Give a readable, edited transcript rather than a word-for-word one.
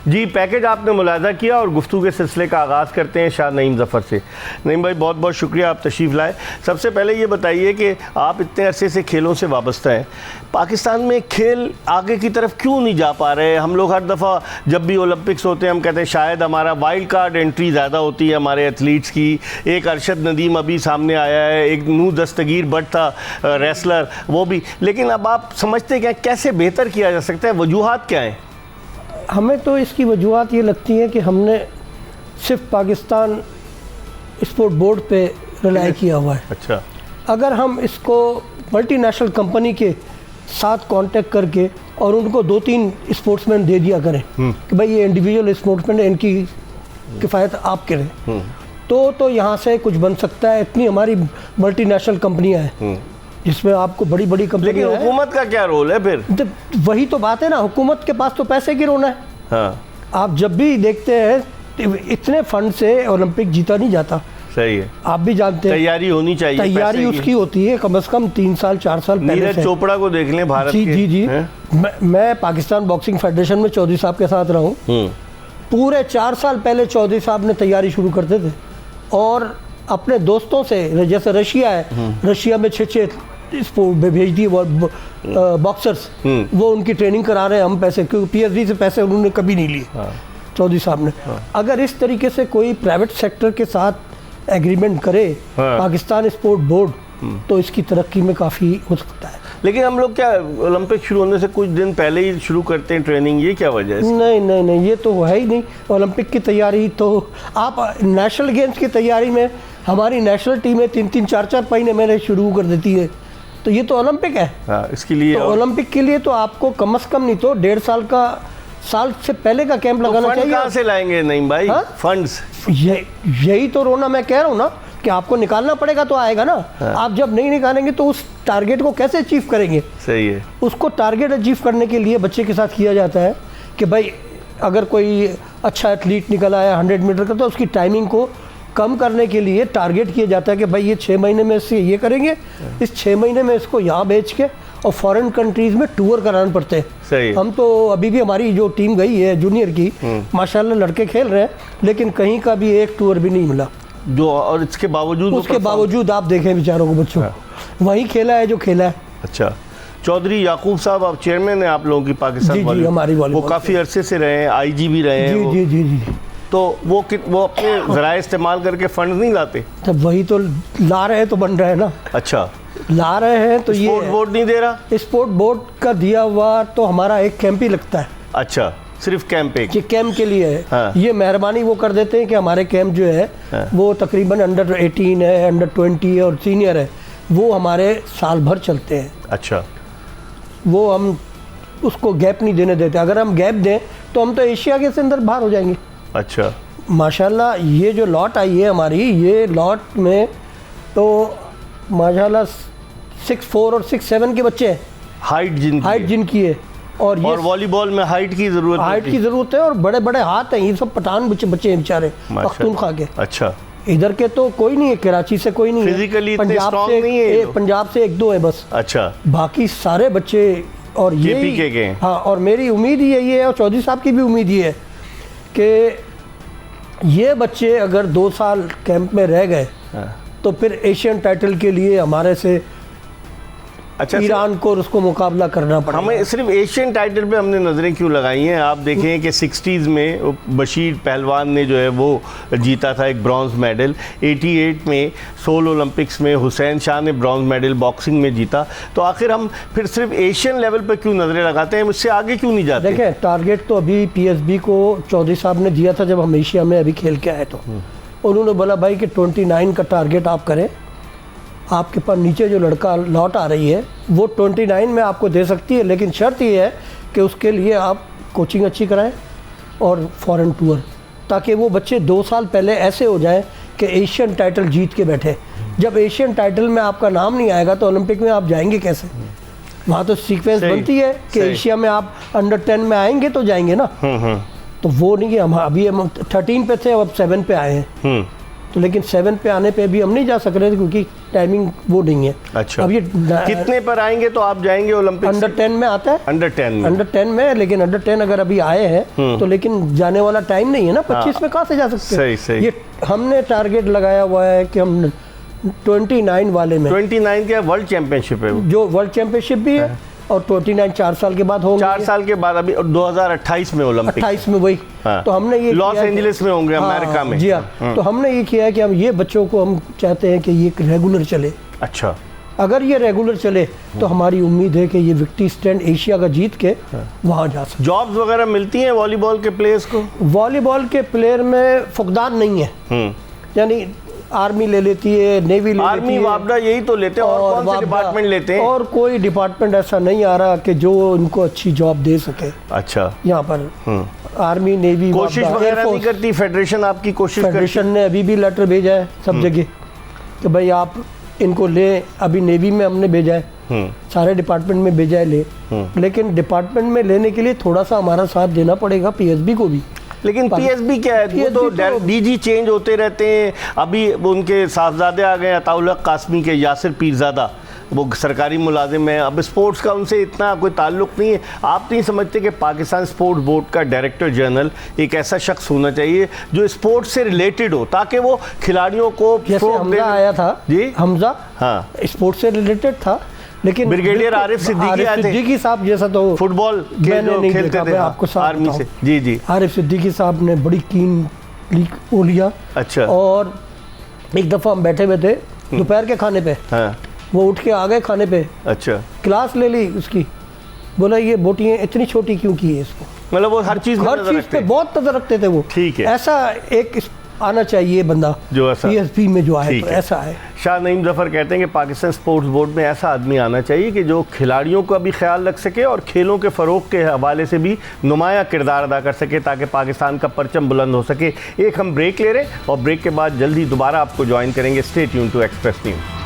जी, package आपने मुलाहजा किया और गुफ्तगू के सिलसिले का आगाज़ करते हैं शाह नईम ज़फ़र से। नईम भाई, बहुत बहुत शुक्रिया, आप तशरीफ़ लाए। सबसे पहले ये बताइए कि आप इतने अरसे से खेलों से वाबस्ता हैं, पाकिस्तान में खेल आगे की तरफ क्यों नहीं जा पा रहे? हम लोग हर दफ़ा जब भी ओलंपिक्स होते हैं हम कहते हैं शायद हमारा वाइल्ड कार्ड एंट्री ज़्यादा होती है हमारे एथलीट्स की। एक अरशद नदीम अभी सामने आया है, एक नू दस्तगीर बट था रेसलर, वो भी। लेकिन अब आप समझते क्या, कैसे बेहतर किया जा सकता है? वजूहात क्या हैं? हमें तो इसकी वजूहात ये लगती है कि हमने सिर्फ पाकिस्तान स्पोर्ट बोर्ड पे रिलाई किया हुआ है। अच्छा, अगर हम इसको मल्टीनेशनल कंपनी के साथ कांटेक्ट करके और उनको 2-3 स्पोर्ट्समैन दे दिया करें कि भाई ये इंडिविजुअल स्पोर्ट्समैन है, इनकी किफ़ायत आप करें, तो यहाँ से कुछ बन सकता है। इतनी हमारी मल्टीनेशनल कंपनियाँ हैं जिसमें आपको बड़ी बड़ी कंपनियाँ हैं। हुकूमत का क्या रोल है फिर? तो वही तो बात है ना, हुकूमत के पास तो पैसे की रोना है। हाँ, आप जब भी देखते हैं इतने फंड से ओलंपिक जीता नहीं जाता। सही है, आप भी जानते हैं तैयारी होनी चाहिए, तैयारी उसकी होती है कम से कम 3 साल 4 साल पहले नीरज से। चोपड़ा को देख लें, भारत जी के। जी जी, मैं पाकिस्तान बॉक्सिंग फेडरेशन में चौधरी साहब के साथ रहा हूँ। पूरे 4 साल पहले चौधरी साहब ने तैयारी शुरू करते थे और अपने दोस्तों से, जैसे रशिया है, रशिया में 6 स्पोर्ट भेज दिए बॉक्सर्स, वो उनकी ट्रेनिंग करा रहे हैं हम पैसे, क्योंकि पीएचडी से पैसे उन्होंने कभी नहीं लिए चौधरी साहब ने। अगर इस तरीके से कोई प्राइवेट सेक्टर के साथ एग्रीमेंट करे पाकिस्तान स्पोर्ट बोर्ड, तो इसकी तरक्की में काफ़ी हो सकता है। लेकिन हम लोग क्या ओलंपिक शुरू होने से कुछ दिन पहले ही शुरू करते हैं ट्रेनिंग, ये क्या वजह है? नहीं, ये तो है ही नहीं। ओलंपिक की तैयारी तो आप नेशनल गेम्स की तैयारी में हमारी नेशनल टीमें 3-3 4-4 महीने मैंने शुरू कर देती है, तो ये तो ओलंपिक है। हाँ, इसके लिए तो ओलंपिक के लिए तो आपको कम से कम नहीं तो 1.5 साल से पहले का कैंप लगाना चाहिए। कहाँ से लाएंगे नईम भाई फंड्स? यही तो रोना मैं कह रहा हूँ ना कि आपको निकालना पड़ेगा तो आएगा ना। आप जब नहीं निकालेंगे तो उस टारगेट को कैसे अचीव करेंगे? सही है, उसको टारगेट अचीव करने के लिए बच्चे के साथ किया जाता है कि भाई अगर कोई अच्छा एथलीट निकल आया 100 मीटर का, तो उसकी टाइमिंग को कम करने के लिए टारगेट किया जाता है कि भाई ये 6 महीने में इससे ये करेंगे, इस 6 महीने में इसको यहाँ बेच के और फॉरेन कंट्रीज में टूर कराना पड़ते हैं। सही है। हम तो अभी भी हमारी जो टीम गई है जूनियर की, माशाल्लाह लड़के खेल रहे हैं, लेकिन कहीं का भी एक टूर भी नहीं मिला। जो और इसके बावजूद आप देखें बेचारों को, बच्चों वही खेला है जो खेला है। अच्छा, चौधरी याकूब साहब, आप चेयरमैन हैं आप लोगों की पाकिस्तान जी, हमारी वो काफ़ी अरसे से रहे हैं, आईजी भी रहे हैं। जी, तो वो अपने ज़राए इस्तेमाल करके फंड नहीं लाते? तो वही तो ला रहे हैं, तो बन रहा है ना। अच्छा, ला रहे हैं तो ये स्पोर्ट बोर्ड नहीं दे रहा? स्पोर्ट बोर्ड का दिया हुआ तो हमारा एक कैंप ही लगता है। अच्छा, सिर्फ कैंप एक? ये कैंप के लिए है। हाँ। ये मेहरबानी वो कर देते हैं कि हमारे कैंप जो है वो तकरीबन अंडर 18 है, अंडर 20 है और सीनियर है, वो हमारे साल भर चलते हैं। अच्छा, वो हम उसको गैप नहीं देने देते। अगर हम गैप दें तो हम तो एशिया के अंदर बाहर हो जाएंगे। अच्छा, माशाल्लाह ये जो लॉट आई है हमारी, ये लॉट में तो माशाल्लाह 6'4" और 6'7" के बच्चे हैं। हाइट जिनकी है, और वॉलीबॉल में हाइट की ज़रूरत है और बड़े बड़े हाथ हैं। ये सब पठान बच्चे हैं बेचारे, पख्तूनख्वा के। अच्छा, इधर के तो कोई नहीं है, कराची से कोई नहीं है, फिजिकली पंजाब से 1-2 है बस। अच्छा, बाकी सारे बच्चे, और ये हाँ, और मेरी उम्मीद यही है और चौधरी साहब की भी उम्मीद ये है कि ये बच्चे अगर 2 साल कैंप में रह गए तो फिर एशियन टाइटल के लिए हमारे से अच्छा ईरान को उसको मुकाबला करना पड़ा। हमें सिर्फ एशियन टाइटल पे हमने नज़रें क्यों लगाई हैं? आप देखें कि 60s में बशीर पहलवान ने जो है वो जीता था एक ब्रॉन्ज मेडल, 88 में सोल ओलंपिक्स में हुसैन शाह ने ब्रॉन्ज मेडल बॉक्सिंग में जीता। तो आखिर हम फिर सिर्फ एशियन लेवल पे क्यों नज़रें लगाते हैं, मुझसे आगे क्यों नहीं जाते? देखें, टारगेट तो अभी पीएसबी को चौधरी साहब ने दिया था जब हम एशिया में अभी खेल के आए, तो उन्होंने बोला भाई कि 29 का टारगेट आप करें, आपके पास नीचे जो लड़का लौट आ रही है वो 29 में आपको दे सकती है, लेकिन शर्त ये है कि उसके लिए आप कोचिंग अच्छी कराएं और फॉरेन टूर, ताकि वो बच्चे 2 साल पहले ऐसे हो जाएं कि एशियन टाइटल जीत के बैठे। जब एशियन टाइटल में आपका नाम नहीं आएगा तो ओलंपिक में आप जाएंगे कैसे? वहाँ तो सीक्वेंस बनती है कि एशिया में आप अंडर 10 में आएंगे तो जाएंगे ना। तो वो नहीं है, हम अभी 13 पे थे, अब 7 पे आए हैं। तो लेकिन 7 पे आने पे भी हम नहीं जा सक रहे थे क्योंकि टाइमिंग वो नहीं है। अच्छा, अब ये कितने पर आएंगे तो आप जाएंगे ओलंपिक? अंडर 10 में आता है, अंडर 10 में, अंडर 10 में। लेकिन अंडर 10 अगर अभी आए हैं तो लेकिन जाने वाला टाइम नहीं है ना, 25 में कहाँ से जा सकते हैं? सही। ये हमने टारगेट लगाया हुआ है कि हम 29 वाले में, 29 के वर्ल्ड चैंपियनशिप है वो, जो वर्ल्ड चैंपियनशिप भी है, और 29 4 साल के बाद होंगे, 4 साल के बाद, अभी 2028 में ओलंपिक, 28 में वही। हाँ। तो हमने ये लॉस किया कि- एंजलिस में होंगे, हाँ, अमेरिका में। जी हाँ। तो हमने ये किया है कि हम ये बच्चों को हम चाहते हैं कि ये रेगुलर चले। अच्छा, अगर ये रेगुलर चले तो हमारी उम्मीद है कि ये विक्ट्री स्टैंड एशिया का जीत के वहाँ जा सकते। जॉब्स वगैरह मिलती हैं वॉलीबॉल के प्लेयर्स को? वॉलीबॉल के प्लेयर में फुकदान नहीं है, यानी आर्मी ले लेती है, नेवी ले आर्मी, लेती है, वापडा यही तो लेते हैं, और कौन से वापडा, डिपार्टमेंट लेते हैं? और कोई डिपार्टमेंट ऐसा नहीं आ रहा कि जो इनको अच्छी जॉब दे सके अच्छा, यहाँ पर। आर्मी, नेवी, कोशिश वापडा, वगैरह नहीं एयरफोर्स। करती फेडरेशन? आपकी कोशिश करती? फेडरेशन ने अभी भी लेटर भेजा है सब जगह कि भाई आप इनको ले। अभी नेवी में हमने भेजा है, सारे डिपार्टमेंट में भेजा है ले, लेकिन डिपार्टमेंट में लेने के लिए थोड़ा सा हमारा साथ देना पड़ेगा पीएसबी को भी। लेकिन पीएसबी क्या है, वो तो PSB डीजी चेंज होते रहते हैं। अभी उनके साहबजादे आ गए अताउल हक कासमी के, यासिर पीरजादा, वो सरकारी मुलाजिम है। अब स्पोर्ट्स का उनसे इतना कोई ताल्लुक नहीं है। आप नहीं समझते कि पाकिस्तान स्पोर्ट्स बोर्ड का डायरेक्टर जनरल एक ऐसा शख्स होना चाहिए जो स्पोर्ट्स से रिलेटेड हो, ताकि वो खिलाड़ियों को जैसे हमजा आया था जी, हमजा, हाँ, स्पोर्ट्स से रिलेटेड था, लेकिन ब्रिगेडियर आरिफ सिद्दीकी आए थे, सिद्दीकी साहब जैसा तो फुटबॉल के मैंने जो नहीं खेलते देखा, थे मैं आपको साथ आर्मी से। बताऊं। जी जी, आरिफ सिद्दीकी साहब ने बड़ी कीन वो लिया। अच्छा, और एक दफ़ा हम बैठे हुए थे दोपहर के खाने पे, हाँ, वो उठ के आ गए खाने पे, अच्छा, क्लास ले ली उसकी, बोला ये बोटियाँ इतनी छोटी क्यों की है इसको। मतलब वो हर चीज़ हर चीज़ पे बहुत नजर रखते थे वो। ठीक है, ऐसा एक आना चाहिए बंदा जो ऐसा पीएसबी में जो आए, ठीक तो है। ऐसा है। शाह नईम ज़फ़र कहते हैं कि पाकिस्तान स्पोर्ट्स बोर्ड में ऐसा आदमी आना चाहिए कि जो खिलाड़ियों का भी ख्याल रख सके और खेलों के फ़रोग के हवाले से भी नुमाया किरदार अदा कर सके, ताकि पाकिस्तान का परचम बुलंद हो सके। एक हम ब्रेक ले रहे हैं और ब्रेक के बाद जल्दी दोबारा आपको ज्वाइन करेंगे। Stay tune to Express news.